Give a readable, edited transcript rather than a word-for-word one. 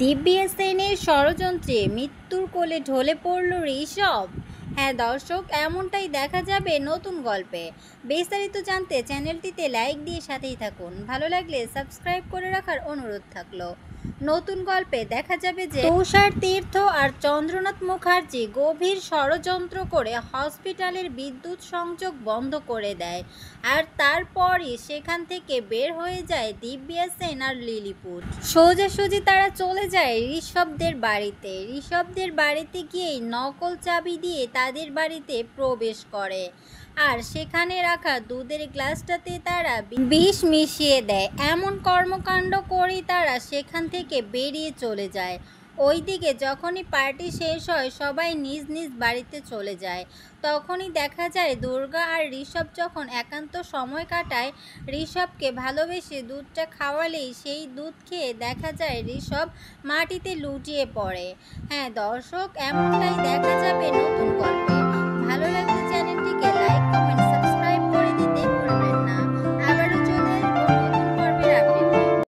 দিব্যা সেনের ষড়যন্ত্রে মৃত্যুর কোলে ঢলে পড়ল ঋষভ। হ্যাঁ দর্শক, এমনটাই দেখা যাবে নতুন গল্পে। বিস্তারিত জানতে চ্যানেলটিতে লাইক দিয়ে সাথেই থাকুন। ভালো লাগলে সাবস্ক্রাইব করে রাখার অনুরোধ থাকলো। নতুন গল্পে দেখা যাবে যে তুষার তীর্থ আর চন্দ্রনাথ মুখার্জি গভীর ষড়যন্ত্র করে হসপিটালের বিদ্যুৎ সংযোগ বন্ধ করে দেয়, আর তারপরই সেখান থেকে বের হয়ে যায় দিব্যা সেন আর লিলিপুট। সোজাসুজি তারা চলে যায় ঋষভদের বাড়িতে। ঋষভদের বাড়িতে গিয়েই নকল চাবি দিয়ে তাদের বাড়িতে প্রবেশ করে, আর সেখানে রাখা দুধের গ্লাসটাতে তারা বিষ মিশিয়ে দেয়। এমন কর্মকাণ্ড করেই তারা সেখান থেকে বেরিয়ে চলে যায়। ওইদিকে যখনই পার্টি শেষ হয়, সবাই নিজ নিজ বাড়িতে চলে যায়। তখনই দেখা যায় দুর্গা আর ঋষভ যখন একান্ত সময় কাটায়, ঋষভকে ভালোবেসে দুধটা খাওয়ালেই সেই দুধ খেয়ে দেখা যায় ঋষভ মাটিতে লুটিয়ে পড়ে। হ্যাঁ দর্শক, এমনটাই দেখা যাবে নতুন গল্পে।